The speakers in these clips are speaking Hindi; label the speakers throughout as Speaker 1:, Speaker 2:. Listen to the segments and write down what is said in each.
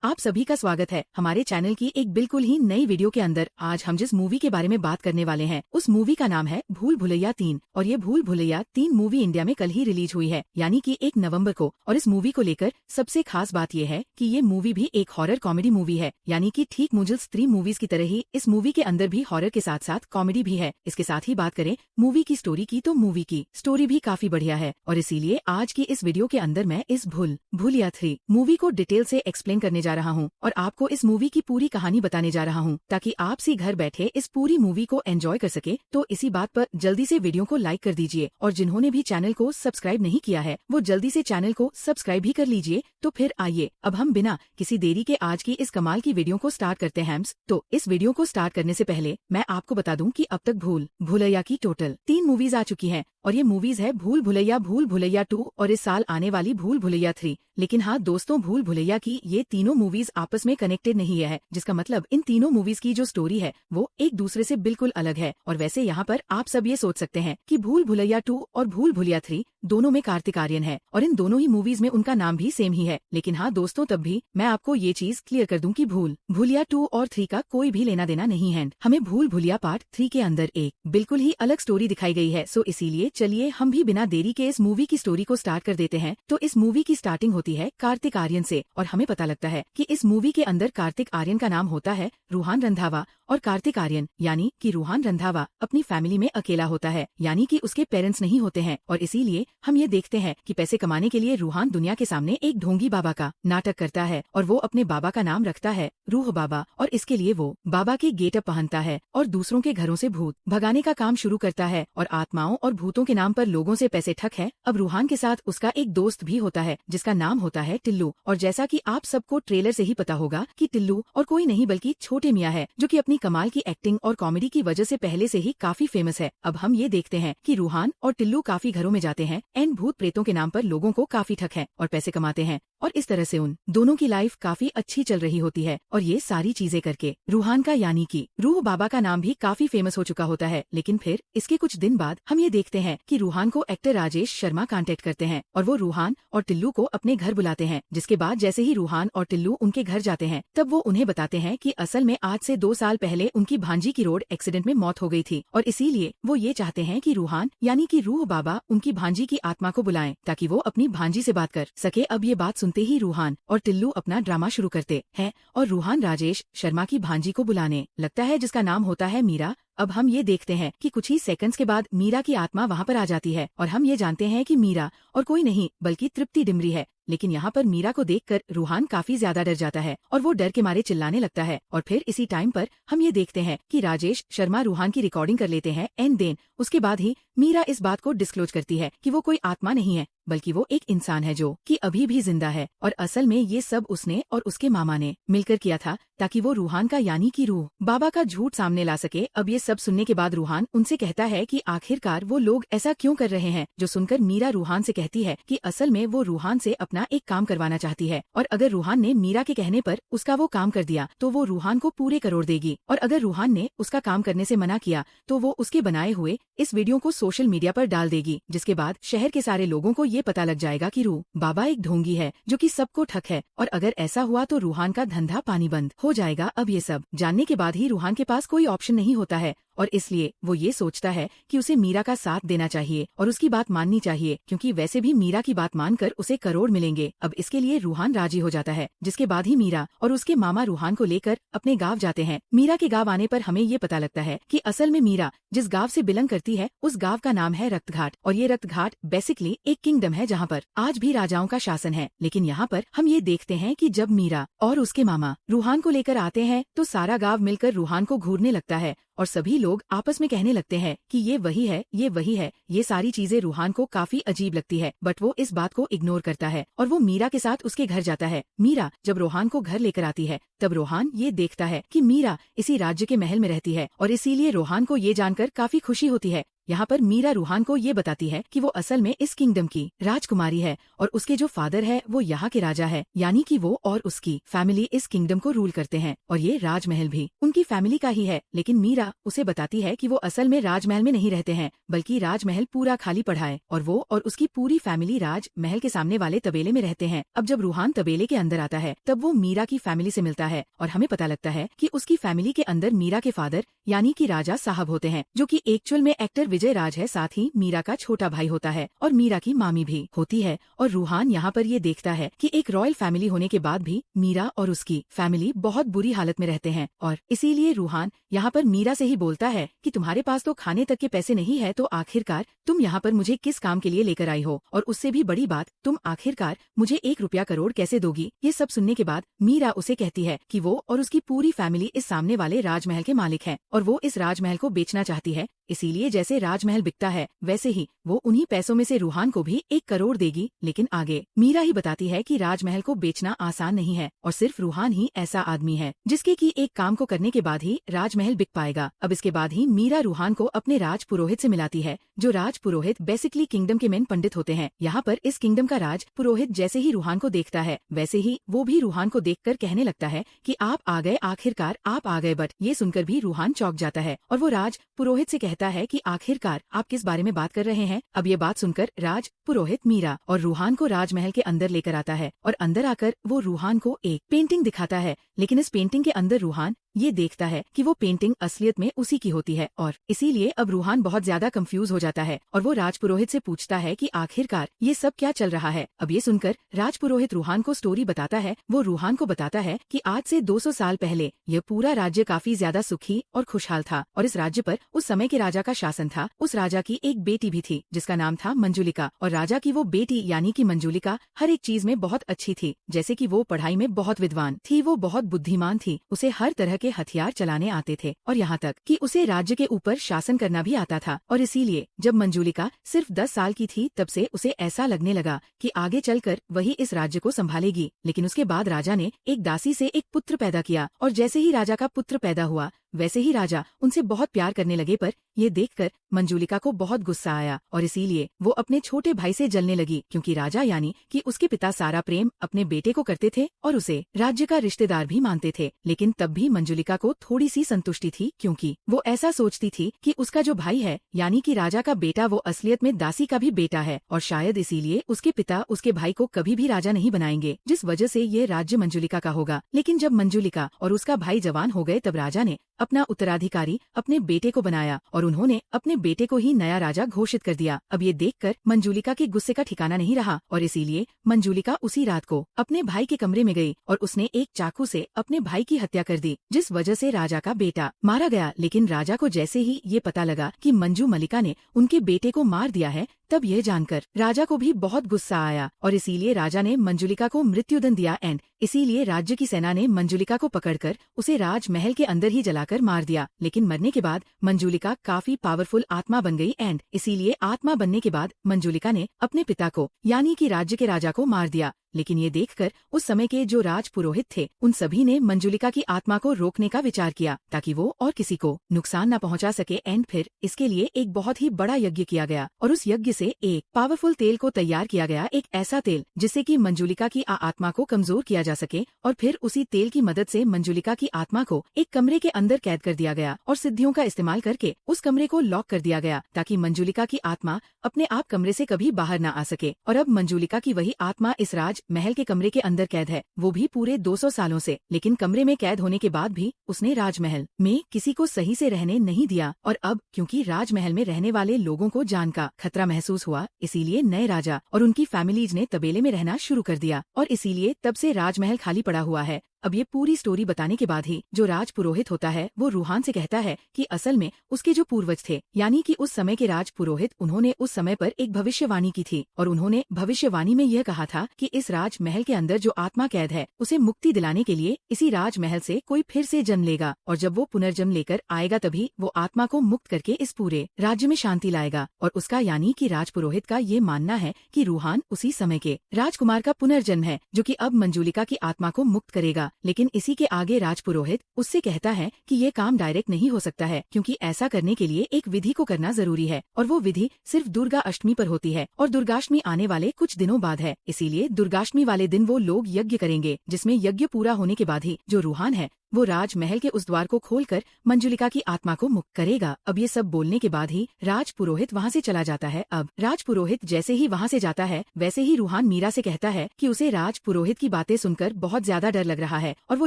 Speaker 1: आप सभी का स्वागत है हमारे चैनल की एक बिल्कुल ही नई वीडियो के अंदर। आज हम जिस मूवी के बारे में बात करने वाले हैं उस मूवी का नाम है भूल भुलैया 3 और ये भूल भुलैया 3 मूवी इंडिया में कल ही रिलीज हुई है, यानी कि 1 नवंबर को। और इस मूवी को लेकर सबसे खास बात ये है कि ये मूवी भी एक हॉरर कॉमेडी मूवी है, यानी कि ठीक मुंजल्स 3 मूवीज की तरह ही इस मूवी के अंदर भी हॉरर के साथ साथ कॉमेडी भी है। इसके साथ ही बात करें मूवी की स्टोरी की तो मूवी की स्टोरी भी काफी बढ़िया है और इसीलिए आज की इस वीडियो के अंदर मैं इस भूल भुलैया 3 मूवी को डिटेल से एक्सप्लेन करने जा रहा हूँ और आपको इस मूवी की पूरी कहानी बताने जा रहा हूँ ताकि आप सी घर बैठे इस पूरी मूवी को एंजॉय कर सके। तो इसी बात पर जल्दी से वीडियो को लाइक कर दीजिए और जिन्होंने भी चैनल को सब्सक्राइब नहीं किया है वो जल्दी से चैनल को सब्सक्राइब भी कर लीजिए। तो फिर आइए अब हम बिना किसी देरी के आज की इस कमाल की वीडियो को स्टार्ट करते हैं। तो इस वीडियो को स्टार्ट करने से पहले मैं आपको बता दूं कि अब तक भूल भुलैया की टोटल 3 मूवीज आ चुकी हैं और ये मूवीज है भूल भुलैया 2 और इस साल आने वाली भूल भुलैया 3। लेकिन हाँ दोस्तों, भूल भुलैया की ये तीनों मूवीज आपस में कनेक्टेड नहीं है, जिसका मतलब इन तीनों मूवीज की जो स्टोरी है वो एक दूसरे से बिल्कुल अलग है। और वैसे यहाँ पर आप सब ये सोच सकते हैं कि भूल भुलैया 2 और भूल भुलैया 3 दोनों में कार्तिक आर्यन है और इन दोनों ही मूवीज में उनका नाम भी सेम ही है। लेकिन हाँ दोस्तों, तब भी मैं आपको ये चीज क्लियर कर दूं कि भूल भुलैया 2 और 3 का कोई भी लेना देना नहीं है। हमें भूल भुलैया पार्ट 3 के अंदर एक बिल्कुल ही अलग स्टोरी दिखाई गई है। सो इसीलिए चलिए हम भी बिना देरी के इस मूवी की स्टोरी को स्टार्ट कर देते हैं। तो इस मूवी की स्टार्टिंग होती है कार्तिक आर्यन से और हमें पता लगता है कि इस मूवी के अंदर कार्तिक आर्यन का नाम होता है रूहान रंधावा और कार्तिक आर्यन यानी कि रूहान रंधावा अपनी फैमिली में अकेला होता है, यानी कि उसके पेरेंट्स नहीं होते हैं। और इसीलिए हम ये देखते हैं कि पैसे कमाने के लिए रूहान दुनिया के सामने एक ढोंगी बाबा का नाटक करता है और वो अपने बाबा का नाम रखता है रूह बाबा। और इसके लिए वो बाबा के गेटअप पहनता है और दूसरों के घरों से भूत भगाने का काम शुरू करता है और आत्माओं और भूतों के नाम पर लोगों से पैसे ठग है। अब रूहान के साथ उसका एक दोस्त भी होता है जिसका नाम होता है टिल्लू। और जैसा कि आप सबको ट्रेलर से ही पता होगा कि टिल्लू और कोई नहीं बल्कि छोटे मियाँ है, जो कि अपनी कमाल की एक्टिंग और कॉमेडी की वजह से पहले से ही काफी फेमस है। अब हम ये देखते हैं कि रूहान और टिल्लू काफी घरों में जाते हैं एंड भूत प्रेतों के नाम पर लोगों को काफी ठग है और पैसे कमाते हैं और इस तरह से उन दोनों की लाइफ काफी अच्छी चल रही होती है। और ये सारी चीजें करके रूहान का यानी कि रूह बाबा का नाम भी काफी फेमस हो चुका होता है। लेकिन फिर इसके कुछ दिन बाद हम ये देखते हैं कि रूहान को एक्टर राजेश शर्मा कांटेक्ट करते हैं और वो रूहान और टिल्लू को अपने घर बुलाते हैं। जिसके बाद जैसे ही रूहान और टिल्लू उनके घर जाते हैं तब वो उन्हें बताते हैं कि असल में आज से 2 साल पहले उनकी भांजी की रोड एक्सीडेंट में मौत हो गई थी और इसीलिए वो ये चाहते हैं कि रूहान यानी कि रूह बाबा उनकी भांजी की आत्मा को बुलाएं ताकि वो अपनी भांजी से बात कर सके। अब ये बात सुनते ही रूहान और टिल्लू अपना ड्रामा शुरू करते हैं और रूहान राजेश शर्मा की भांजी को बुलाने लगता है जिसका नाम होता है मीरा। अब हम ये देखते हैं कि कुछ ही सेकंड्स के बाद मीरा की आत्मा वहाँ पर आ जाती है और हम ये जानते हैं कि मीरा और कोई नहीं बल्कि तृप्ति डिमरी है। लेकिन यहाँ पर मीरा को देखकर रूहान काफी ज्यादा डर जाता है और वो डर के मारे चिल्लाने लगता है। और फिर इसी टाइम पर हम ये देखते हैं कि राजेश शर्मा रूहान की रिकॉर्डिंग कर लेते हैं एंड देन उसके बाद ही मीरा इस बात को डिस्क्लोज करती है कि वो कोई आत्मा नहीं है बल्कि वो एक इंसान है जो कि अभी भी जिंदा है और असल में ये सब उसने और उसके मामा ने मिलकर किया था ताकि वो रूहान का यानी कि रूह बाबा का झूठ सामने ला सके। अब ये सब सुनने के बाद रूहान उनसे कहता है कि आखिरकार वो लोग ऐसा क्यों कर रहे हैं। जो सुनकर मीरा रूहान से कहती है कि असल में वो रूहान से अपना एक काम करवाना चाहती है और अगर रूहान ने मीरा के कहने पर उसका वो काम कर दिया तो वो रूहान को पूरे करोड़ देगी और अगर रूहान ने उसका काम करने से मना किया तो वो उसके बनाए हुए इस वीडियो को सोशल मीडिया पर डाल देगी। जिसके बाद शहर के सारे लोगों को ये पता लग जाएगा कि रूह बाबा एक ढोंगी है जो कि सबको ठग है और अगर ऐसा हुआ तो रूहान का धंधा पानी बंद हो जाएगा। अब ये सब जानने के बाद ही रूहान के पास कोई ऑप्शन नहीं होता है और इसलिए वो ये सोचता है कि उसे मीरा का साथ देना चाहिए और उसकी बात माननी चाहिए क्योंकि वैसे भी मीरा की बात मानकर उसे करोड़ मिलेंगे। अब इसके लिए रूहान राजी हो जाता है। जिसके बाद ही मीरा और उसके मामा रूहान को लेकर अपने गांव जाते हैं। मीरा के गांव आने पर हमें ये पता लगता है कि असल में मीरा जिस गांव से बिलोंग करती है उस गांव का नाम है रक्तघाट और ये रक्तघाट बेसिकली एक किंगडम है जहाँ पर आज भी राजाओं का शासन है। लेकिन यहाँ पर हम ये देखते हैं कि जब मीरा और उसके मामा रूहान को लेकर आते हैं तो सारा गांव मिलकर रूहान को घूरने लगता है और सभी लोग आपस में कहने लगते हैं कि ये वही है, ये वही है। ये सारी चीजें रूहान को काफी अजीब लगती है बट वो इस बात को इग्नोर करता है और वो मीरा के साथ उसके घर जाता है। मीरा जब रूहान को घर लेकर आती है तब रूहान ये देखता है कि मीरा इसी राज्य के महल में रहती है और इसीलिए रूहान को ये जानकर काफी खुशी होती है यहाँ पर मीरा रूहान को ये बताती है कि वो असल में इस किंगडम की राजकुमारी है और उसके जो फादर है वो यहाँ के राजा है, यानी कि वो और उसकी फैमिली इस किंगडम को रूल करते हैं और ये राजमहल भी उनकी फैमिली का ही है। लेकिन मीरा उसे बताती है कि वो असल में राजमहल में नहीं रहते हैं, बल्कि राजमहल पूरा खाली पड़ा है और वो और उसकी पूरी फैमिली राजमहल के सामने वाले तबेले में रहते हैं। अब जब रूहान तबेले के अंदर आता है तब वो मीरा की फैमिली से मिलता है और हमें पता लगता है कि उसकी फैमिली के अंदर मीरा के फादर यानी कि राजा साहब होते हैं, जो कि एक्चुअल में एक्टर विजय राज है, साथ ही मीरा का छोटा भाई होता है और मीरा की मामी भी होती है। और रूहान यहाँ पर ये देखता है कि एक रॉयल फैमिली होने के बाद भी मीरा और उसकी फैमिली बहुत बुरी हालत में रहते हैं और इसीलिए रूहान यहाँ पर मीरा से ही बोलता है कि तुम्हारे पास तो खाने तक के पैसे नहीं है, तो आखिरकार तुम यहाँ पर मुझे किस काम के लिए लेकर आई हो, और उससे भी बड़ी बात, तुम आखिरकार मुझे 1 रुपया करोड़ कैसे दोगी। ये सब सुनने के बाद मीरा उसे कहती है कि वो और उसकी पूरी फैमिली इस सामने वाले राजमहल के मालिक हैं और वो इस राजमहल को बेचना चाहती है, इसीलिए जैसे राजमहल बिकता है वैसे ही वो उन्हीं पैसों में से रूहान को भी 1 करोड़ देगी। लेकिन आगे मीरा ही बताती है कि राजमहल को बेचना आसान नहीं है और सिर्फ रूहान ही ऐसा आदमी है जिसके की एक काम को करने के बाद ही राजमहल बिक पाएगा। अब इसके बाद ही मीरा रूहान को अपने राज पुरोहित से मिलाती है, जो राज पुरोहित बेसिकली किंगडम के मेन पंडित होते हैं। यहाँ पर इस किंगडम का राज पुरोहित जैसे ही रूहान को देखता है वैसे ही वो भी रूहान को देखकर कहने लगता है कि आप आ गए, आखिरकार आप आ गए। बट ये सुनकर भी रूहान चौंक जाता है और वो राज पुरोहित से कहता है कि आखिरकार आप किस बारे में बात कर रहे हैं। अब ये बात सुनकर राज पुरोहित मीरा और रूहान को राजमहल के अंदर लेकर आता है और अंदर आकर वो रूहान को एक पेंटिंग दिखाता है, लेकिन इस पेंटिंग के अंदर रूहान ये देखता है कि वो पेंटिंग असलियत में उसी की होती है और इसीलिए अब रूहान बहुत ज्यादा कंफ्यूज हो जाता है और वो राजपुरोहित से पूछता है कि आखिरकार ये सब क्या चल रहा है। अब ये सुनकर राजपुरोहित रूहान को स्टोरी बताता है। वो रूहान को बताता है कि आज से 200 साल पहले यह पूरा राज्य काफी ज्यादा सुखी और खुशहाल था और इस राज्य पर उस समय के राजा का शासन था। उस राजा की एक बेटी भी थी जिसका नाम था मंजुलिका और राजा की वो बेटी यानी कि मंजुलिका हर एक चीज में बहुत अच्छी थी, जैसे कि वो पढ़ाई में बहुत विद्वान थी, वो बहुत बुद्धिमान थी, उसे हर तरह के हथियार चलाने आते थे और यहाँ तक कि उसे राज्य के ऊपर शासन करना भी आता था। और इसीलिए जब मंजुलिका सिर्फ 10 साल की थी तब से उसे ऐसा लगने लगा कि आगे चलकर वही इस राज्य को संभालेगी। लेकिन उसके बाद राजा ने एक दासी से एक पुत्र पैदा किया और जैसे ही राजा का पुत्र पैदा हुआ वैसे ही राजा उनसे बहुत प्यार करने लगे। पर ये देखकर मंजुलिका को बहुत गुस्सा आया और इसीलिए वो अपने छोटे भाई से जलने लगी, क्योंकि राजा यानी कि उसके पिता सारा प्रेम अपने बेटे को करते थे और उसे राज्य का रिश्तेदार भी मानते थे। लेकिन तब भी मंजुलिका को थोड़ी सी संतुष्टि थी, क्योंकि वो ऐसा सोचती थी कि उसका जो भाई है यानी कि राजा का बेटा वो असलियत में दासी का भी बेटा है और शायद इसीलिए उसके पिता उसके भाई को कभी भी राजा नहीं बनाएंगे, जिस वजह से ये राज्य मंजुलिका का होगा। लेकिन जब मंजुलिका और उसका भाई जवान हो गए तब राजा ने अपना उत्तराधिकारी अपने बेटे को बनाया और उन्होंने अपने बेटे को ही नया राजा घोषित कर दिया। अब ये देखकर मंजुलिका के गुस्से का ठिकाना नहीं रहा और इसीलिए मंजुलिका उसी रात को अपने भाई के कमरे में गई और उसने एक चाकू से अपने भाई की हत्या कर दी, जिस वजह से राजा का बेटा मारा गया। लेकिन राजा को जैसे ही ये पता लगा कि मंजू मलिका ने उनके बेटे को मार दिया है, तब यह जानकर राजा को भी बहुत गुस्सा आया और इसीलिए राजा ने मंजुलिका को मृत्युदंड दिया एंड इसीलिए राज्य की सेना ने मंजुलिका को पकड़कर उसे राजमहल के अंदर ही जलाकर मार दिया। लेकिन मरने के बाद मंजुलिका काफी पावरफुल आत्मा बन गई एंड इसीलिए आत्मा बनने के बाद मंजुलिका ने अपने पिता को यानी कि राज्य के राजा को मार दिया। लेकिन ये देखकर उस समय के जो राज पुरोहित थे उन सभी ने मंजुलिका की आत्मा को रोकने का विचार किया ताकि वो और किसी को नुकसान न पहुंचा सके एंड फिर इसके लिए एक बहुत ही बड़ा यज्ञ किया गया और उस यज्ञ से एक पावरफुल तेल को तैयार किया गया, एक ऐसा तेल जिससे कि मंजुलिका की आत्मा को कमजोर किया जा सके और फिर उसी तेल की मदद से मंजुलिका की आत्मा को एक कमरे के अंदर कैद कर दिया गया और सिद्धियों का इस्तेमाल करके उस कमरे को लॉक कर दिया गया ताकि मंजुलिका की आत्मा अपने आप कमरे से कभी बाहर न आ सके। और अब मंजुलिका की वही आत्मा इस राज महल के कमरे के अंदर कैद है, वो भी पूरे 200 सालों से। लेकिन कमरे में कैद होने के बाद भी उसने राजमहल में किसी को सही से रहने नहीं दिया और अब क्योंकि राजमहल में रहने वाले लोगों को जान का खतरा महसूस हुआ, इसीलिए नए राजा और उनकी फैमिलीज ने तबेले में रहना शुरू कर दिया और इसीलिए तब से राजमहल खाली पड़ा हुआ है। अब ये पूरी स्टोरी बताने के बाद ही जो राज पुरोहित होता है वो रूहान से कहता है कि असल में उसके जो पूर्वज थे यानी कि उस समय के राज पुरोहित, उन्होंने उस समय पर एक भविष्यवाणी की थी और उन्होंने भविष्यवाणी में यह कहा था कि इस राजमहल के अंदर जो आत्मा कैद है उसे मुक्ति दिलाने के लिए इसी राजमहल से कोई फिर से जन्म लेगा और जब वो पुनर्जन्म लेकर आएगा तभी वो आत्मा को मुक्त करके इस पूरे राज्य में शांति लाएगा। और उसका यानी कि राज पुरोहित का ये मानना है कि रूहान उसी समय के राजकुमार का पुनर्जन्म है जो कि अब मंजुलिका की आत्मा को मुक्त करेगा। लेकिन इसी के आगे राजपुरोहित उससे कहता है कि ये काम डायरेक्ट नहीं हो सकता है, क्योंकि ऐसा करने के लिए एक विधि को करना जरूरी है और वो विधि सिर्फ दुर्गा अष्टमी पर होती है और दुर्गाष्टमी आने वाले कुछ दिनों बाद है। इसीलिए दुर्गाष्टमी वाले दिन वो लोग यज्ञ करेंगे, जिसमें यज्ञ पूरा होने के बाद ही जो रूहान है वो राजमहल के उस द्वार को खोलकर मंजुलिका की आत्मा को मुक्त करेगा। अब ये सब बोलने के बाद ही राजपुरोहित वहाँ से चला जाता है। अब राजपुरोहित जैसे ही वहाँ से जाता है वैसे ही रूहान मीरा से कहता है कि उसे राजपुरोहित की बातें सुनकर बहुत ज्यादा डर लग रहा है और वो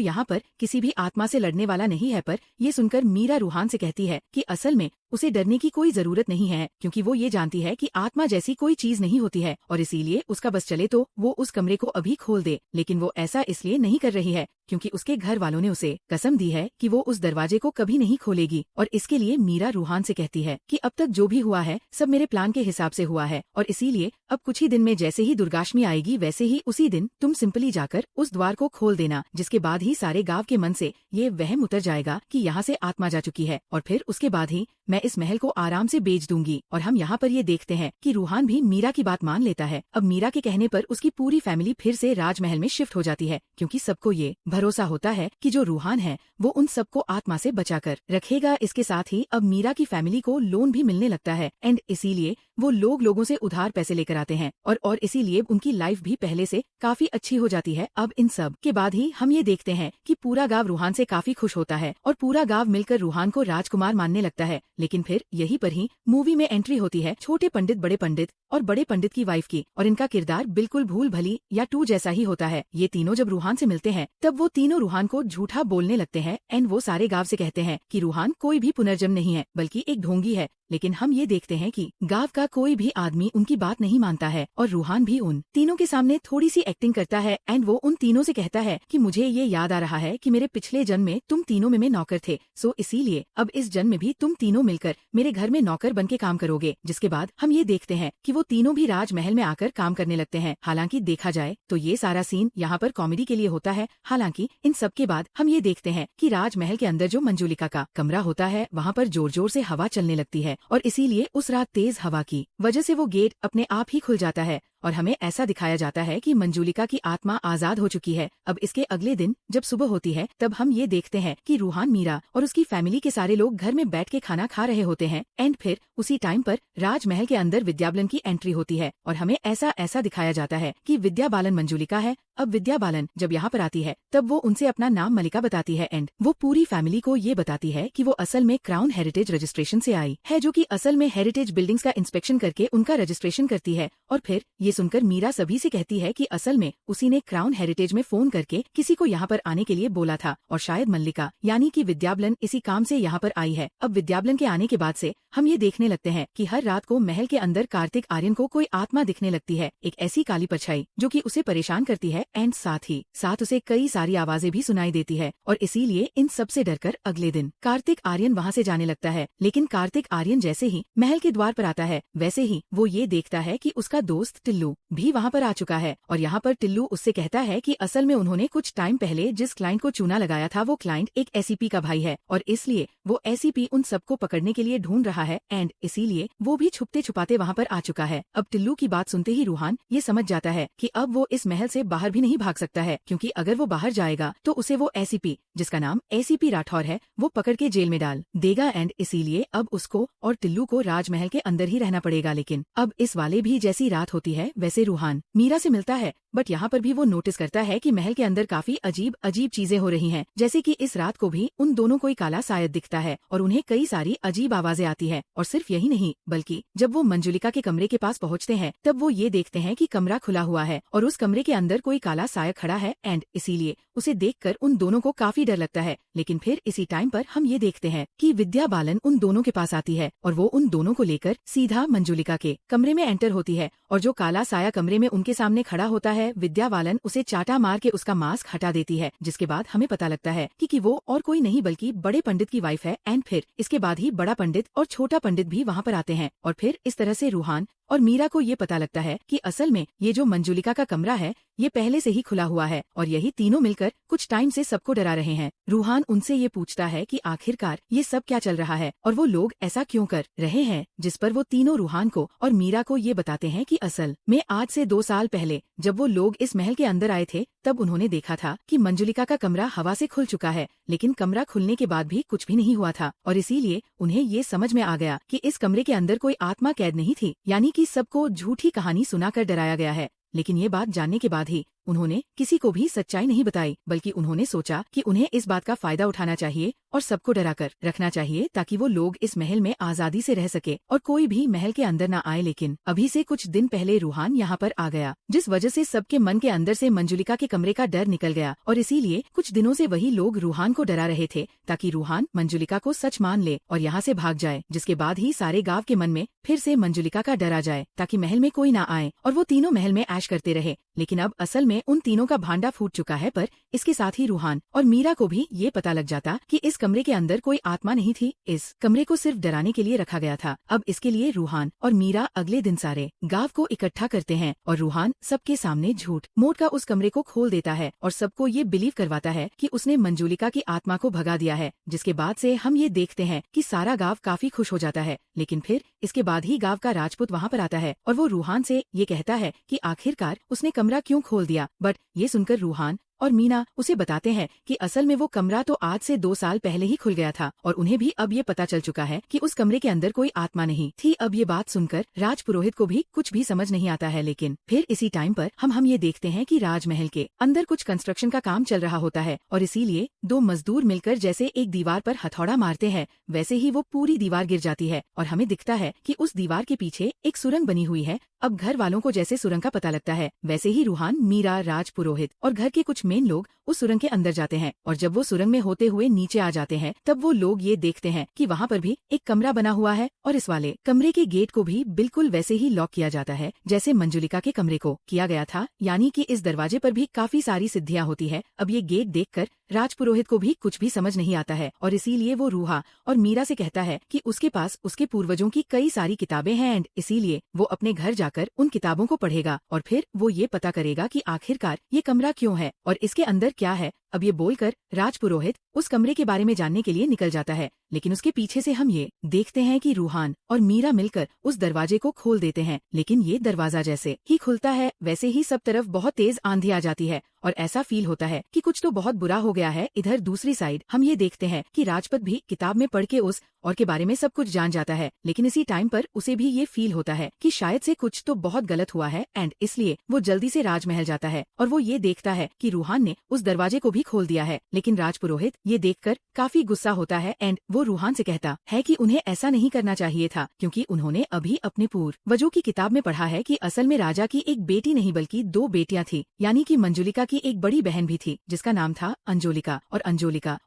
Speaker 1: यहाँ पर किसी भी आत्मा से लड़ने वाला नहीं है। पर ये सुनकर मीरा रूहान से कहती है कि असल में उसे डरने की कोई जरूरत नहीं है, क्योंकि वो ये जानती है कि आत्मा जैसी कोई चीज नहीं होती है और इसीलिए उसका बस चले तो वो उस कमरे को अभी खोल दे। लेकिन वो ऐसा इसलिए नहीं कर रही है क्योंकि उसके घर वालों ने उसे कसम दी है कि वो उस दरवाजे को कभी नहीं खोलेगी। और इसके लिए मीरा रूहान से कहती है कि अब तक जो भी हुआ है सब मेरे प्लान के हिसाब से हुआ है और इसीलिए अब कुछ ही दिन में जैसे ही दुर्गाष्टमी आएगी वैसे ही उसी दिन तुम सिंपली जाकर उस द्वार को खोल देना, जिसके बाद ही सारे गांव के मन से ये वहम उतर जाएगा कि यहाँ से आत्मा जा चुकी है और फिर उसके बाद ही मैं इस महल को आराम से बेच दूंगी। और हम यहाँ पर ये देखते हैं कि रूहान भी मीरा की बात मान लेता है। अब मीरा के कहने पर उसकी पूरी फैमिली फिर से राजमहल में शिफ्ट हो जाती है, क्योंकि सबको ये भरोसा होता है कि जो रूहान है वो उन सबको आत्मा से बचाकर रखेगा। इसके साथ ही अब मीरा की फैमिली को लोन भी मिलने लगता है एंड इसीलिए वो लोगों से उधार पैसे लेकर आते हैं और इसीलिए उनकी लाइफ भी पहले से काफी अच्छी हो जाती है। अब इन सब के बाद ही हम ये देखते हैं कि पूरा गांव रूहान से काफी खुश होता है और पूरा गांव मिलकर रूहान को राजकुमार मानने लगता है। लेकिन फिर यहीं पर ही मूवी में एंट्री होती है छोटे पंडित और बड़े पंडित की वाइफ की, और इनका किरदार बिल्कुल भूल भली या टू जैसा ही होता है। ये तीनों जब रूहान से मिलते हैं तब वो तीनों रूहान को झूठा बोलने लगते हैं एंड वो सारे गांव से कहते हैं कि रूहान कोई भी पुनर्जन्म नहीं है बल्कि एक ढोंगी है। लेकिन हम ये देखते हैं कि गांव का कोई भी आदमी उनकी बात नहीं मानता है और रूहान भी उन तीनों के सामने थोड़ी सी एक्टिंग करता है एंड वो उन तीनों से कहता है कि मुझे ये याद आ रहा है कि मेरे पिछले जन्म में तुम तीनों में नौकर थे, सो इसीलिए अब इस जन्म में भी तुम तीनों मिलकर मेरे घर में नौकर बन के काम करोगे। जिसके बाद हम ये देखते हैं कि वो तीनों भी राजमहल में आकर काम करने लगते हैं। हालांकि देखा जाए तो ये सारा सीन यहाँ पर कॉमेडी के लिए होता है। हालांकि इन सब के बाद हम ये देखते हैं कि राजमहल के अंदर जो मंजुलिका का कमरा होता है वहाँ पर जोर जोर से हवा चलने लगती है और इसीलिए उस रात तेज हवा की वजह से वो गेट अपने आप ही खुल जाता है और हमें ऐसा दिखाया जाता है कि मंजुलिका की आत्मा आजाद हो चुकी है। अब इसके अगले दिन जब सुबह होती है तब हम ये देखते हैं कि रूहान, मीरा और उसकी फैमिली के सारे लोग घर में बैठ के खाना खा रहे होते हैं एंड फिर उसी टाइम पर राजमहल के अंदर विद्या बालन की एंट्री होती है और हमें ऐसा दिखाया जाता है कि विद्या बालन मंजुलिका है। अब विद्या बालन जब यहाँ पर आती है तब वो उनसे अपना नाम मलिका बताती है एंड वो पूरी फैमिली को ये बताती है कि वो असल में क्राउन हेरिटेज रजिस्ट्रेशन से आई है, जो कि असल में हेरिटेज बिल्डिंग्स का इंस्पेक्शन करके उनका रजिस्ट्रेशन करती है। और फिर ये सुनकर मीरा सभी से कहती है कि असल में उसी ने क्राउन हेरिटेज में फोन करके किसी को यहाँ पर आने के लिए बोला था और शायद मल्लिका यानी कि विद्या बालन इसी काम से यहाँ पर आई है। अब विद्या बालन के आने के बाद से हम ये देखने लगते हैं कि हर रात को महल के अंदर कार्तिक आर्यन को कोई आत्मा दिखने लगती है, एक ऐसी काली परछाई जो कि उसे परेशान करती है एंड साथ उसे कई सारी आवाजें भी सुनाई देती है। और इसीलिए इन सब से डरकर अगले दिन कार्तिक आर्यन वहाँ से जाने लगता है। लेकिन कार्तिक आर्यन जैसे ही महल के द्वार पर आता है वैसे ही वो ये देखता है कि उसका दोस्त टिल्लू भी वहाँ पर आ चुका है और यहाँ पर टिल्लू उससे कहता है कि असल में उन्होंने कुछ टाइम पहले जिस क्लाइंट को चूना लगाया था वो क्लाइंट एक एसीपी का भाई है और इसलिए वो एसीपी उन सबको पकड़ने के लिए ढूंढ रहा है एंड इसीलिए वो भी छुपते छुपाते वहाँ पर आ चुका है। अब टिल्लू की बात सुनते ही रूहान ये समझ जाता है कि अब वो इस महल से बाहर भी नहीं भाग सकता है, क्योंकि अगर वो बाहर जाएगा तो उसे वो एसीपी जिसका नाम एसीपी राठौर है वो पकड़ के जेल में डाल देगा एंड इसीलिए अब उसको और टिल्लू को राजमहल के अंदर ही रहना पड़ेगा। लेकिन अब इस वाले भी जैसी रात होती है वैसे रूहान मीरा से मिलता है, बट यहाँ पर भी वो नोटिस करता है कि महल के अंदर काफी अजीब चीजें हो रही हैं, जैसे कि इस रात को भी उन दोनों को काला शायद दिखता है और उन्हें कई सारी अजीब आवाजें आती है। और सिर्फ यही नहीं बल्कि जब वो मंजुलिका के कमरे के पास पहुँचते हैं तब वो ये देखते हैं कि कमरा खुला हुआ है और उस कमरे के अंदर कोई काला साया खड़ा है एंड इसीलिए उसे देखकर उन दोनों को काफी डर लगता है। लेकिन फिर इसी टाइम पर हम ये देखते हैं कि विद्या बालन उन दोनों के पास आती है और वो उन दोनों को लेकर सीधा मंजुलिका के कमरे में एंटर होती है और जो काला साया कमरे में उनके सामने खड़ा होता है विद्या बालन उसे चाटा मार के उसका मास्क हटा देती है, जिसके बाद हमें पता लगता है कि वो और कोई नहीं बल्कि बड़े पंडित की वाइफ है एंड फिर इसके बाद ही बड़ा पंडित और छोटा पंडित भी वहाँ पर आते हैं और फिर इस तरह से रूहान और मीरा को ये पता लगता है कि असल में ये जो मंजुलिका का कमरा है ये पहले से ही खुला हुआ है और यही तीनों मिलकर कुछ टाइम से सबको डरा रहे हैं। रूहान उनसे ये पूछता है कि आखिरकार ये सब क्या चल रहा है और वो लोग ऐसा क्यों कर रहे हैं, जिस पर वो तीनों रूहान को और मीरा को ये बताते हैं कि असल में आज से 2 साल पहले जब वो लोग इस महल के अंदर आए थे तब उन्होंने देखा था कि मंजुलिका का कमरा हवा से खुल चुका है, लेकिन कमरा खुलने के बाद भी कुछ भी नहीं हुआ था और इसीलिए उन्हें ये समझ में आ गया कि इस कमरे के अंदर कोई आत्मा कैद नहीं थी, यानी कि सबको झूठी कहानी सुनाकर डराया गया है। लेकिन ये बात जानने के बाद ही उन्होंने किसी को भी सच्चाई नहीं बताई, बल्कि उन्होंने सोचा कि उन्हें इस बात का फायदा उठाना चाहिए और सबको डराकर रखना चाहिए ताकि वो लोग इस महल में आजादी से रह सके और कोई भी महल के अंदर न आए। लेकिन अभी से कुछ दिन पहले रूहान यहाँ पर आ गया, जिस वजह से सबके मन के अंदर से मंजुलिका के कमरे का डर निकल गया और इसीलिए कुछ दिनों से वही लोग रूहान को डरा रहे थे ताकि रूहान मंजुलिका को सच मान ले और यहाँ से भाग जाए, जिसके बाद ही सारे गाँव के मन में फिर से मंजुलिका का डर आ जाए ताकि महल में कोई न आए और वो तीनों महल में ऐश करते रहे। लेकिन अब असल में उन तीनों का भांडा फूट चुका है, पर इसके साथ ही रूहान और मीरा को भी ये पता लग जाता कि इस कमरे के अंदर कोई आत्मा नहीं थी, इस कमरे को सिर्फ डराने के लिए रखा गया था। अब इसके लिए रूहान और मीरा अगले दिन सारे गांव को इकट्ठा करते हैं और रूहान सबके सामने झूठ मूठ का उस कमरे को खोल देता है और सबको ये बिलीव करवाता है कि उसने मंजुलिका की आत्मा को भगा दिया है, जिसके बाद से हम ये देखते हैं कि सारा गाँव काफी खुश हो जाता है। लेकिन फिर इसके बाद ही गाँव का राजपूत वहाँ पर आता है और वो रूहान से ये कहता है कि आखिरकार उसने कमरा क्यों खोल दिया, बट ये सुनकर रूहान और मीना उसे बताते हैं कि असल में वो कमरा तो आज से 2 साल पहले ही खुल गया था और उन्हें भी अब ये पता चल चुका है कि उस कमरे के अंदर कोई आत्मा नहीं थी। अब ये बात सुनकर राजपुरोहित को भी कुछ भी समझ नहीं आता है। लेकिन फिर इसी टाइम पर हम ये देखते हैं कि राजमहल के अंदर कुछ कंस्ट्रक्शन का काम चल रहा होता है और इसीलिए 2 मजदूर मिलकर जैसे एक दीवार पर हथौड़ा मारते हैं वैसे ही वो पूरी दीवार गिर जाती है और हमें दिखता है कि उस दीवार के पीछे एक सुरंग बनी हुई है। अब घर वालों को जैसे सुरंग का पता लगता है वैसे ही रूहान, मीरा, राजपुरोहित और घर के कुछ मेन लोग उस सुरंग के अंदर जाते हैं और जब वो सुरंग में होते हुए नीचे आ जाते हैं तब वो लोग ये देखते हैं कि वहाँ पर भी एक कमरा बना हुआ है और इस वाले कमरे के गेट को भी बिल्कुल वैसे ही लॉक किया जाता है जैसे मंजुलिका के कमरे को किया गया था, यानी कि इस दरवाजे पर भी काफी सारी सिद्धियां होती है। अब ये गेट देखकर राजपुरोहित को भी कुछ भी समझ नहीं आता है और इसीलिए वो रूहा और मीरा से कहता है कि उसके पास उसके पूर्वजों की कई सारी किताबें हैं एंड इसीलिए वो अपने घर जाकर उन किताबों को पढ़ेगा और फिर वो ये पता करेगा कि आखिरकार ये कमरा क्यों है और इसके अंदर क्या है। अब ये बोलकर राजपुरोहित उस कमरे के बारे में जानने के लिए निकल जाता है, लेकिन उसके पीछे से हम ये देखते हैं कि रूहान और मीरा मिलकर उस दरवाजे को खोल देते हैं। लेकिन ये दरवाजा जैसे ही खुलता है वैसे ही सब तरफ बहुत तेज आंधी आ जाती है और ऐसा फील होता है कि कुछ तो बहुत बुरा हो गया है। इधर दूसरी साइड हम ये देखते हैं कि राजपत भी किताब में पढ़ के उस और के बारे में सब कुछ जान जाता है, लेकिन इसी टाइम पर उसे भी ये फील होता है कि शायद से कुछ तो बहुत गलत हुआ है एंड इसलिए वो जल्दी से राजमहल जाता है और वो ये देखता है कि रूहान ने उस दरवाजे को भी खोल दिया है। लेकिन राजपुरोहित ये देखकर काफी गुस्सा होता है एंड वो रूहान से कहता है कि उन्हें ऐसा नहीं करना चाहिए था, क्योंकि उन्होंने अभी अपने पूर्वजों की किताब में पढ़ा है कि असल में राजा की एक बेटी नहीं बल्कि 2 बेटियां थी, यानी कि मंजुलिका की एक बड़ी बहन भी थी जिसका नाम था अंजोलिका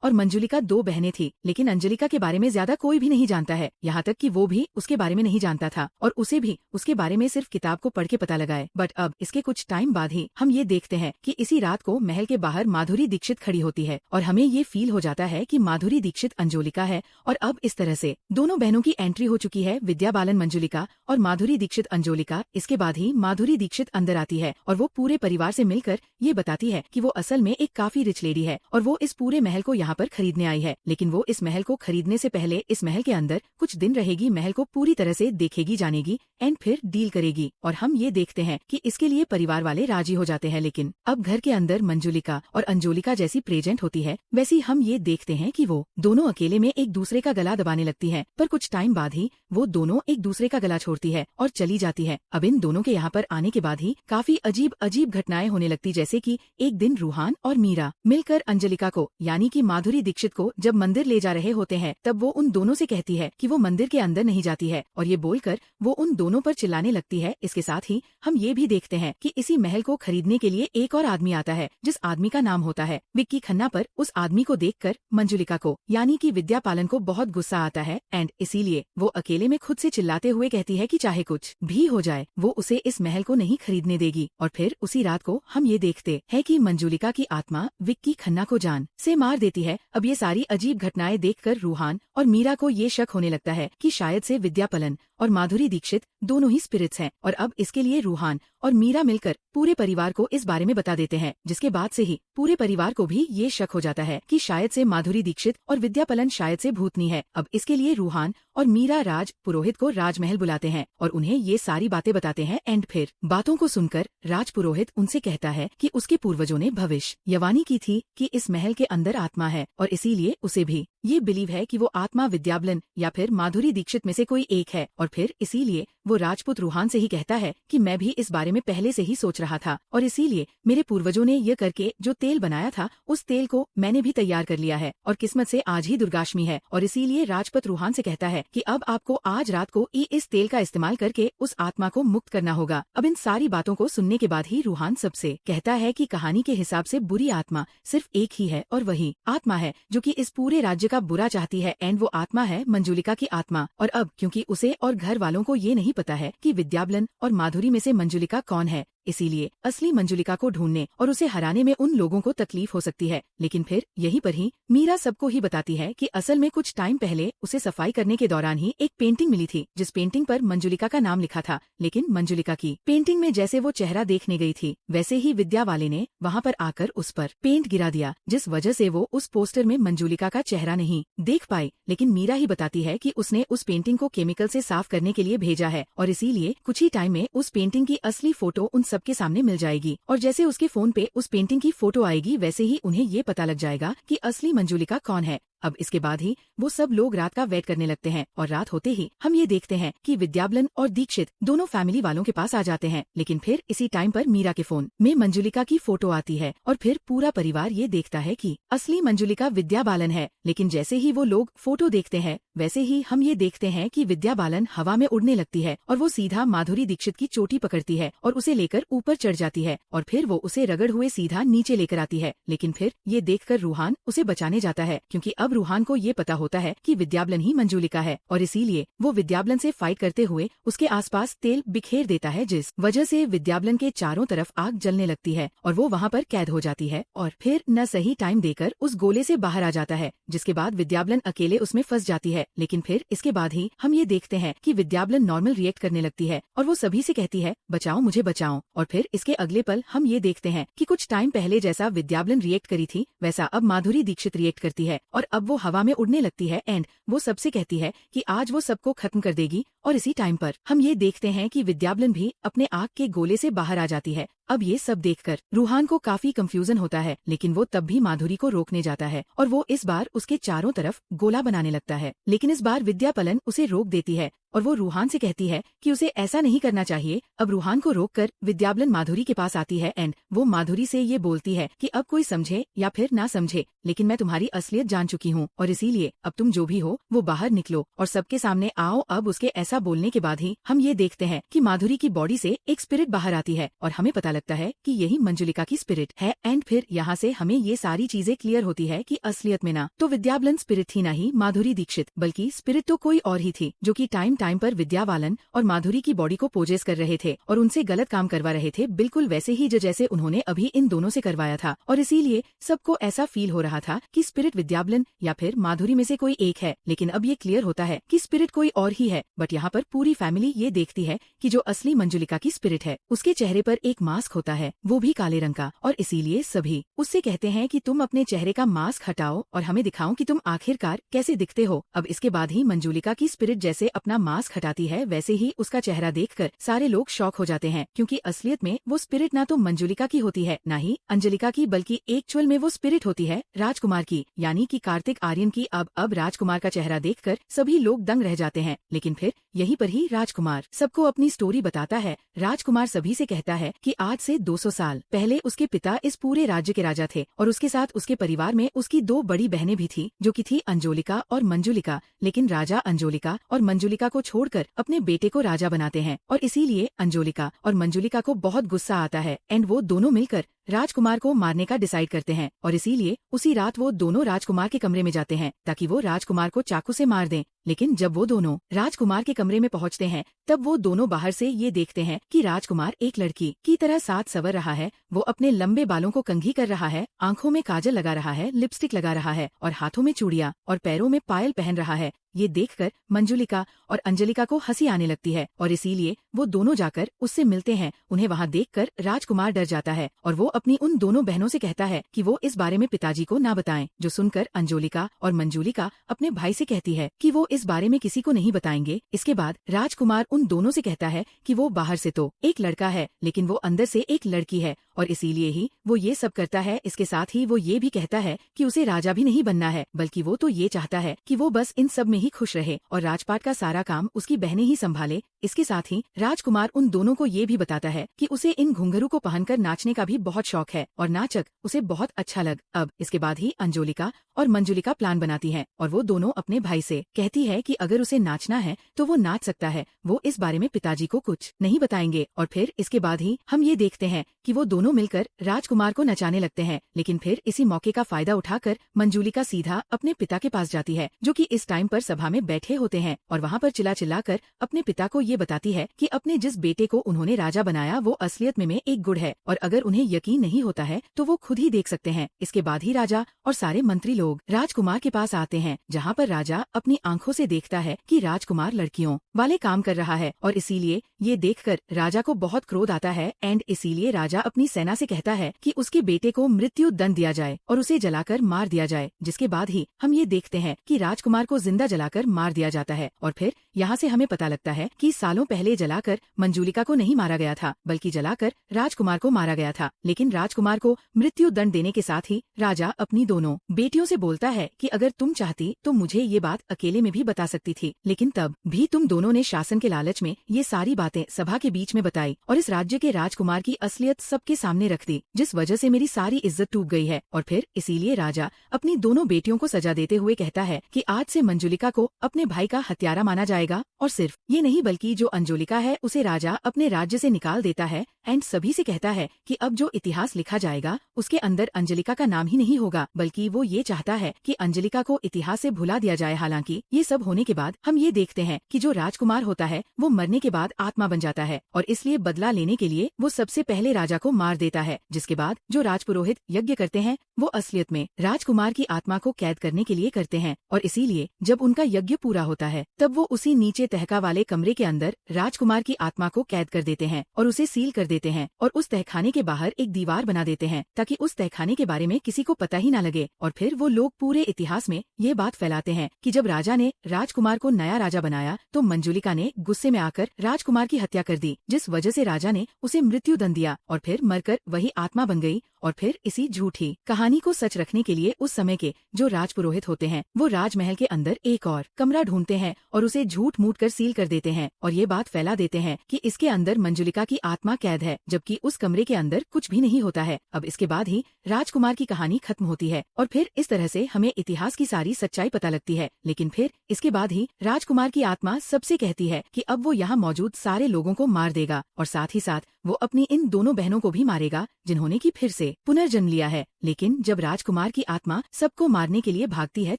Speaker 1: और मंजुलिका 2 बहनें थी। लेकिन अंजलिका के बारे में ज्यादा कोई भी नहीं जानता है, यहाँ तक कि वो भी उसके बारे में नहीं जानता था और उसे भी उसके बारे में सिर्फ किताब को पढ़ के पता लगाए। बट अब इसके कुछ टाइम बाद ही हम ये देखते हैं कि इसी रात को महल के बाहर माधुरी दीक्षित खड़ी होती है और हमें ये फील हो जाता है कि माधुरी दीक्षित अंजोलिका है और अब इस तरह से दोनों बहनों की एंट्री हो चुकी है, विद्या बालन मंजुलिका और माधुरी दीक्षित अंजोलिका। इसके बाद ही माधुरी दीक्षित अंदर आती है और वो पूरे परिवार से मिलकर ये बताती है कि वो असल में एक काफी रिच लेडी है और वो इस पूरे महल को यहाँ पर खरीदने आई है, लेकिन वो इस महल को खरीदने से पहले इस महल के अंदर कुछ दिन रहेगी, महल को पूरी तरह से देखेगी, जानेगी एंड फिर डील करेगी। और हम ये देखते हैं कि इसके लिए परिवार वाले राजी हो जाते हैं। लेकिन अब घर के अंदर मंजुलिका और अंजोलिका जैसी प्रेजेंट होती है वैसी हम ये देखते हैं कि वो दोनों अकेले में एक दूसरे का गला दबाने लगती है, पर कुछ टाइम बाद ही वो दोनों एक दूसरे का गला छोड़ती है और चली जाती है। अब इन दोनों के यहाँ पर आने के बाद ही काफी अजीब अजीब घटनाएं होने लगती, जैसे कि एक दिन रूहान और मीरा मिलकर अंजलिका को यानी कि माधुरी दीक्षित को जब मंदिर ले जा रहे होते हैं तब वो उन दोनों से कहती है कि वो मंदिर के अंदर नहीं जाती है और ये बोलकर वो उन दोनों पर चिल्लाने लगती है। इसके साथ ही हम ये भी देखते हैं कि इसी महल को खरीदने के लिए एक और आदमी आता है जिस आदमी का नाम होता है है। विक्की खन्ना पर उस आदमी को देखकर मंजुलिका को यानी कि विद्या पालन को बहुत गुस्सा आता है एंड इसीलिए वो अकेले में खुद से चिल्लाते हुए कहती है कि चाहे कुछ भी हो जाए वो उसे इस महल को नहीं खरीदने देगी। और फिर उसी रात को हम ये देखते हैं कि मंजुलिका की आत्मा विक्की खन्ना को जान से मार देती है। अब ये सारी अजीब घटनाएं देखकर रूहान और मीरा को ये शक होने लगता है कि शायद से विद्या पलन और माधुरी दीक्षित दोनों ही स्पिरिट्स हैं। और अब इसके लिए रूहान और मीरा मिलकर पूरे परिवार को इस बारे में बता देते हैं, जिसके बाद से ही पूरे परिवार को भी ये शक हो जाता है कि शायद से माधुरी दीक्षित और विद्या पलन शायद से भूतनी है। अब इसके लिए रूहान और मीरा राज पुरोहित को राजमहल बुलाते हैं और उन्हें ये सारी बातें बताते हैं एंड फिर बातों को सुनकर राज पुरोहित उनसे कहता है कि उसके पूर्वजों ने भविष्यवाणी की थी कि इस महल के अंदर आत्मा है और इसीलिए उसे भी ये बिलीव है कि वो आत्मा विद्याबलन या फिर माधुरी दीक्षित में से कोई एक है। और फिर इसीलिए वो राजपूत रूहान से ही कहता है कि मैं भी इस बारे में पहले से ही सोच रहा था और इसीलिए मेरे पूर्वजों ने ये करके जो तेल बनाया था उस तेल को मैंने भी तैयार कर लिया है और किस्मत से आज ही दुर्गाष्टमी है। और इसीलिए राजपूत रूहान से कहता है कि अब आपको आज रात को इस तेल का इस्तेमाल करके उस आत्मा को मुक्त करना होगा। अब इन सारी बातों को सुनने के बाद ही रूहान सबसे कहता है कि कहानी के हिसाब से बुरी आत्मा सिर्फ एक ही है और वही आत्मा है जो कि इस पूरे राज्य का बुरा चाहती है एंड वो आत्मा है मंजुलिका की आत्मा। और अब क्योंकि उसे और घर वालों को ये नहीं पता है कि विद्याबलन और माधुरी में से मंजुलिका कौन है, इसीलिए असली मंजुलिका को ढूंढने और उसे हराने में उन लोगों को तकलीफ हो सकती है। लेकिन फिर यहीं पर ही मीरा सबको ही बताती है कि असल में कुछ टाइम पहले उसे सफाई करने के दौरान ही एक पेंटिंग मिली थी जिस पेंटिंग पर मंजुलिका का नाम लिखा था, लेकिन मंजुलिका की पेंटिंग में जैसे वो चेहरा देखने गई थी वैसे ही विद्या वाले ने वहाँ पर आकर उस पर पेंट गिरा दिया, जिस वजह से वो उस पोस्टर में मंजुलिका का चेहरा नहीं देख पाई। लेकिन मीरा ही बताती है कि उसने उस पेंटिंग को केमिकल से साफ करने के लिए भेजा है और इसीलिए कुछ ही टाइम में उस पेंटिंग की असली फोटो उन सबके सामने मिल जाएगी और जैसे उसके फोन पे उस पेंटिंग की फोटो आएगी वैसे ही उन्हें ये पता लग जाएगा कि असली मंजुलिका कौन है। अब इसके बाद ही वो सब लोग रात का वेट करने लगते हैं और रात होते ही हम ये देखते हैं कि विद्याबलन और दीक्षित दोनों फैमिली वालों के पास आ जाते हैं। लेकिन फिर इसी टाइम पर मीरा के फोन में मंजुलिका की फोटो आती है और फिर पूरा परिवार ये देखता है कि असली मंजुलिका विद्या बालन है। लेकिन जैसे ही वो लोग फोटो देखते हैं वैसे ही हम ये देखते हैं कि विद्या बालन हवा में उड़ने लगती है और वो सीधा माधुरी दीक्षित की चोटी पकड़ती है और उसे लेकर ऊपर चढ़ जाती है और फिर वो उसे रगड़ हुए सीधा नीचे लेकर आती है। लेकिन फिर ये देखकर रूहान उसे बचाने जाता है क्योंकि अब रूहान को ये पता होता है कि विद्याबलन ही मंजुलिका है और इसीलिए वो विद्याबलन से फाइट करते हुए उसके आसपास तेल बिखेर देता है, जिस वजह से विद्याबलन के चारों तरफ आग जलने लगती है और वो वहाँ पर कैद हो जाती है और फिर न सही टाइम देकर उस गोले से बाहर आ जाता है, जिसके बाद विद्याबलन अकेले उसमें फंस जाती है। लेकिन फिर इसके बाद ही हम ये देखते हैं कि विद्याबलन नॉर्मल रिएक्ट करने लगती है और वो सभी से कहती है बचाओ मुझे बचाओ। और फिर इसके अगले पल हम ये देखते हैं कि कुछ टाइम पहले जैसा विद्याबलन रिएक्ट करी थी वैसा अब माधुरी दीक्षित रिएक्ट करती है और अब वो हवा में उड़ने लगती है एंड वो सबसे कहती है कि आज वो सबको खत्म कर देगी। और इसी टाइम पर हम ये देखते हैं कि विद्याबलन भी अपने आग के गोले से बाहर आ जाती है। अब ये सब देखकर रूहान को काफी कंफ्यूजन होता है, लेकिन वो तब भी माधुरी को रोकने जाता है और वो इस बार उसके चारों तरफ गोला बनाने लगता है। लेकिन इस बार विद्या पलन उसे रोक देती है और वो रूहान से कहती है कि उसे ऐसा नहीं करना चाहिए। अब रूहान को रोककर विद्याबलन माधुरी के पास आती है एंड वो माधुरी से ये बोलती है कि अब कोई समझे या फिर ना समझे, लेकिन मैं तुम्हारी असलियत जान चुकी हूँ और इसीलिए अब तुम जो भी हो वो बाहर निकलो और सबके सामने आओ। अब उसके ऐसा बोलने के बाद ही हम ये देखते हैं कि माधुरी की बॉडी से एक स्पिरिट बाहर आती है और हमें पता लगता है कि यही मंजुलिका की स्पिरिट है एंड फिर यहाँ से हमें ये सारी चीजें क्लियर होती है कि असलियत में ना तो विद्याबलन स्पिरिट थी, ना ही माधुरी दीक्षित, बल्कि स्पिरिट तो कोई और ही थी जो कि टाइम पर विद्या बालन और माधुरी की बॉडी को पोजेस कर रहे थे और उनसे गलत काम करवा रहे थे, बिल्कुल वैसे ही जैसे उन्होंने अभी इन दोनों से करवाया था। और इसीलिए सबको ऐसा फील हो रहा था कि स्पिरिट विद्याबलन या फिर माधुरी में से कोई एक है। लेकिन अब ये क्लियर होता है कि स्पिरिट कोई और ही है। बट यहाँ पर पूरी फैमिली ये देखती है कि जो असली मंजुलिका की स्पिरिट है उसके चेहरे पर एक मास्क होता है, वो भी काले रंग का, और इसीलिए सभी उससे कहते हैं कि तुम अपने चेहरे का मास्क हटाओ और हमें दिखाओ कि तुम आखिरकार कैसे दिखते हो। अब इसके बाद ही मंजुलिका की स्पिरिट जैसे अपना मास्क हटाती है वैसे ही उसका चेहरा देखकर सारे लोग शॉक हो जाते हैं, क्योंकि असलियत में वो स्पिरिट ना तो मंजुलिका की होती है ना ही अंजलिका की, बल्कि एक्चुअल में वो स्पिरिट होती है राजकुमार की, यानी कि कार्तिक आर्यन की। अब राजकुमार का चेहरा देखकर सभी लोग दंग रह जाते हैं। लेकिन फिर यहीं पर ही राजकुमार सबको अपनी स्टोरी बताता है। राजकुमार सभी से कहता है कि आज से 200 साल पहले उसके पिता इस पूरे राज्य के राजा थे और उसके साथ उसके परिवार में उसकी 2 बड़ी बहनें भी थी जो कि थी अंजोलिका और मंजुलिका। लेकिन राजा अंजोलिका और मंजुलिका को छोड़कर अपने बेटे को राजा बनाते हैं और इसीलिए अंजोलिका और मंजुलिका को बहुत गुस्सा आता है एंड वो दोनों मिलकर राजकुमार को मारने का डिसाइड करते हैं और इसीलिए उसी रात वो दोनों राजकुमार के कमरे में जाते हैं ताकि वो राजकुमार को चाकू से मार दें। लेकिन जब वो दोनों राजकुमार के कमरे में पहुंचते हैं तब वो दोनों बाहर से ये देखते हैं कि राजकुमार एक लड़की की तरह साज संवर रहा है। वो अपने लंबे बालों को कंघी कर रहा है, आंखों में काजल लगा रहा है, लिपस्टिक लगा रहा है और हाथों में चूड़ियां और पैरों में पायल पहन रहा है। ये देखकर मंजुलिका और अंजलिका को हंसी आने लगती है और इसीलिए वो दोनों जाकर उससे मिलते हैं। उन्हें वहाँ देखकर राजकुमार डर जाता है और वो अपनी उन दोनों बहनों से कहता है कि वो इस बारे में पिताजी को ना बताएं। जो सुनकर अंजलिका और मंजुलिका अपने भाई से कहती है कि वो इस बारे में किसी को नहीं बताएंगे। इसके बाद राजकुमार उन दोनों से कहता है कि वो बाहर से तो एक लड़का है लेकिन वो अंदर से एक लड़की है और इसीलिए ही वो ये सब करता है। इसके साथ ही वो ये भी कहता है कि उसे राजा भी नहीं बनना है, बल्कि वो तो ये चाहता है कि वो बस इन सब में ही खुश रहे और राजपाट का सारा काम उसकी बहनें ही संभाले। इसके साथ ही राजकुमार उन दोनों को ये भी बताता है कि उसे इन घुंघरू को पहनकर नाचने का भी बहुत शौक है और नाचक उसे बहुत अच्छा लग। अब इसके बाद ही अंजलिका और मंजुलिका प्लान बनाती हैं और वो दोनों अपने भाई से कहती है कि अगर उसे नाचना है तो वो नाच सकता है, वो इस बारे में पिताजी को कुछ नहीं बताएंगे। और फिर इसके बाद ही हम ये देखते हैं कि वो दोनों मिलकर राजकुमार को नचाने लगते हैं। लेकिन फिर इसी मौके का फायदा उठाकर मंजुलिका सीधा अपने पिता के पास जाती है जो कि इस टाइम पर सभा में बैठे होते हैं और वहाँ पर चिल्ला चिल्लाकर अपने पिता को ये बताती है कि अपने जिस बेटे को उन्होंने राजा बनाया वो असलियत में एक गुड़ है और अगर उन्हें यकीन नहीं होता है तो वो खुद ही देख सकते हैं। इसके बाद ही राजा और सारे मंत्री लोग राजकुमार के पास आते हैं जहाँ पर राजा अपनी आंखों से देखता है कि राजकुमार लड़कियों वाले काम कर रहा है और इसीलिए ये देखकर राजा को बहुत क्रोध आता है एंड इसीलिए राजा अपनी सेना से कहता है कि उसके बेटे को मृत्यु दंड दिया जाए और उसे जलाकर मार दिया जाए। जिसके बाद ही हम ये देखते हैं कि राजकुमार को जिंदा जलाकर मार दिया जाता है और फिर यहाँ से हमें पता लगता है कि सालों पहले जलाकर मंजुलिका को नहीं मारा गया था बल्कि जलाकर राजकुमार को मारा गया था। लेकिन राजकुमार को मृत्यु दंड देने के साथ ही राजा अपनी दोनों बेटियों से बोलता है कि अगर तुम चाहती तो मुझे ये बात अकेले में भी बता सकती थी, लेकिन तब भी तुम दोनों ने शासन के लालच में ये सारी बातें सभा के बीच में बताई और इस राज्य के राजकुमार की असलियत सबके सामने रख दी, जिस वजह से मेरी सारी इज्जत टूट गई है। और फिर इसीलिए राजा अपनी दोनों बेटियों को सजा देते हुए कहता है कि आज से मंजुलिका को अपने भाई का हत्यारा माना जाएगा और सिर्फ ये नहीं बल्कि जो अंजलिका है उसे राजा अपने राज्य से निकाल देता है एंड सभी से कहता है कि अब जो इतिहास लिखा जाएगा उसके अंदर अंजलिका का नाम ही नहीं होगा बल्कि वो ये चाहता है कि अंजलिका को इतिहास से भुला दिया जाए। हालांकि ये सब होने के बाद हम ये देखते हैं कि जो राजकुमार होता है वो मरने के बाद आत्मा बन जाता है और इसलिए बदला लेने के लिए वो सबसे पहले राजा को मार देता है। जिसके बाद जो राजपुरोहित यज्ञ करते हैं वो असलियत में राजकुमार की आत्मा को कैद करने के लिए करते हैं और इसीलिए जब उनका यज्ञ पूरा होता है तब वो उसी नीचे तहका वाले कमरे के अंदर राजकुमार की आत्मा को कैद कर देते हैं और उसे सील कर देते हैं और उस तहखाने के बाहर एक दीवार बना देते हैं ताकि उस तहखाने के बारे में किसी को पता ही ना लगे। और फिर वो लोग पूरे इतिहास में ये बात फैलाते हैं कि जब राजा ने राजकुमार को नया राजा बनाया तो मंजुलिका ने गुस्से में आकर राजकुमार की हत्या कर दी, जिस वजह से राजा ने उसे मृत्यु दंड दिया और फिर मरकर वही आत्मा बन गई। और फिर इसी झूठी कहानी को सच रखने के लिए उस समय के जो राजपुरोहित होते हैं वो राजमहल के अंदर एक और कमरा ढूंढते हैं और उसे झूठ मूठ कर सील कर देते हैं और ये बात फैला देते हैं कि इसके अंदर मंजुलिका की आत्मा कैद है, जबकि उस कमरे के अंदर कुछ भी नहीं होता है। अब इसके बाद ही राजकुमार की कहानी खत्म होती है और फिर इस तरह से हमें इतिहास की सारी सच्चाई पता लगती है। लेकिन फिर इसके बाद ही राजकुमार की आत्मा सबसे कहती है कि अब वो यहाँ मौजूद सारे लोगों को मार देगा और साथ ही साथ वो अपनी इन दोनों बहनों को भी मारेगा जिन्होंने की फिर से पुनर्जन्म लिया है। लेकिन जब राजकुमार की आत्मा सबको मारने के लिए भागती है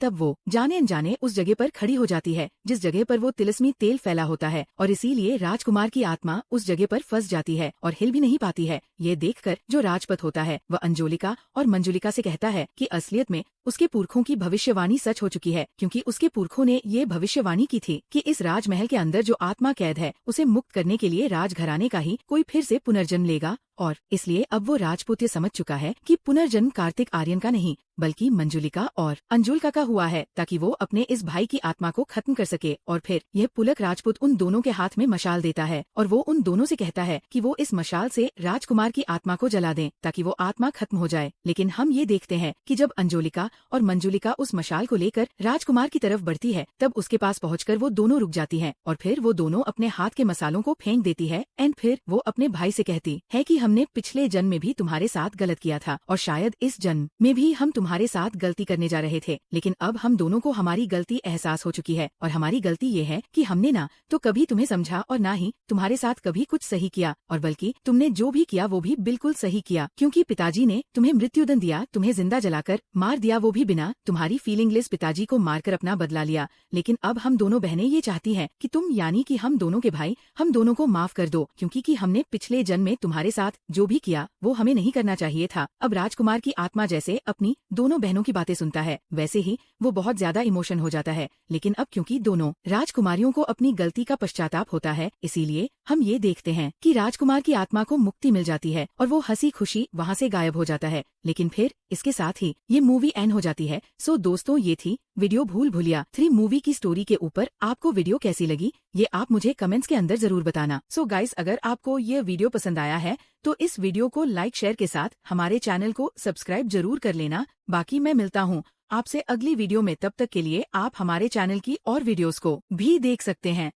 Speaker 1: तब वो जाने अनजाने उस जगह पर खड़ी हो जाती है जिस जगह पर वो तिलस्मी तेल फैला होता है और इसीलिए राजकुमार की आत्मा उस जगह पर फंस जाती है और हिल भी नहीं पाती है। ये देखकर जो राजपत होता है वह अंजलिका और मंजुलिका से कहता है कि असलियत में उसके पुरखों की भविष्यवाणी सच हो चुकी है, क्योंकि उसके पुरखों ने ये भविष्यवाणी की थी कि इस राजमहल के अंदर जो आत्मा कैद है उसे मुक्त करने के लिए राजघराने का ही कोई फिर से पुनर्जन्म लेगा। और इसलिए अब वो राजपूत ये समझ चुका है कि पुनर्जन्म कार्तिक आर्यन का नहीं बल्कि मंजुलिका और अंजुलिका का हुआ है, ताकि वो अपने इस भाई की आत्मा को खत्म कर सके। और फिर यह पुलक राजपूत उन दोनों के हाथ में मशाल देता है और वो उन दोनों से कहता है कि वो इस मशाल से राजकुमार की आत्मा को जला दें ताकि वो आत्मा खत्म हो जाए। लेकिन हम ये देखते हैं कि जब अंजुलिका और मंजुलिका उस मशाल को लेकर राजकुमार की तरफ बढ़ती है तब उसके पास पहुंचकर वो दोनों रुक जाती हैं और फिर वो दोनों अपने हाथ के मसालों को फेंक देती है एंड फिर वो अपने भाई से कहती है कि हमने पिछले जन्म में भी तुम्हारे साथ गलत किया था और शायद इस जन्म में भी हम तुम्हारे साथ गलती करने जा रहे थे, लेकिन अब हम दोनों को हमारी गलती एहसास हो चुकी है और हमारी गलती ये है कि हमने ना तो कभी तुम्हें समझा और ना ही तुम्हारे साथ कभी कुछ सही किया, और बल्कि तुमने जो भी किया वो भी बिल्कुल सही किया, क्योंकि पिताजी ने तुम्हें मृत्युदंड दिया, तुम्हें जिंदा जलाकर मार दिया, वो भी बिना तुम्हारी फीलिंगलेस पिताजी को मारकर अपना बदला लिया। लेकिन अब हम दोनों बहनें ये चाहती हैं कि तुम यानी कि हम दोनों के भाई हम दोनों को माफ कर दो, क्योंकि कि हमने पिछले जन्म में तुम्हारे साथ जो भी किया वो हमें नहीं करना चाहिए था। अब राजकुमार की आत्मा जैसे अपनी दोनों बहनों की बातें सुनता है वैसे ही वो बहुत ज्यादा इमोशन हो जाता है, लेकिन अब क्योंकि दोनों राजकुमारियों को अपनी गलती का पश्चाताप होता है, इसीलिए हम ये देखते हैं कि राजकुमार की आत्मा को मुक्ति मिल जाती है और वो हंसी खुशी वहाँ से गायब हो जाता है। लेकिन फिर इसके साथ ही ये मूवी एंड हो जाती है। सो दोस्तों, ये थी वीडियो भूल भुलैया 3 मूवी की स्टोरी के ऊपर। आपको वीडियो कैसी लगी ये आप मुझे कमेंट्स के अंदर जरूर बताना। सो गाइस, अगर आपको ये वीडियो पसंद आया है तो इस वीडियो को लाइक शेयर के साथ हमारे चैनल को सब्सक्राइब जरूर कर लेना। बाकी मैं मिलता हूँ आपसे अगली वीडियो में, तब तक के लिए आप हमारे चैनल की और वीडियोस को भी देख सकते हैं।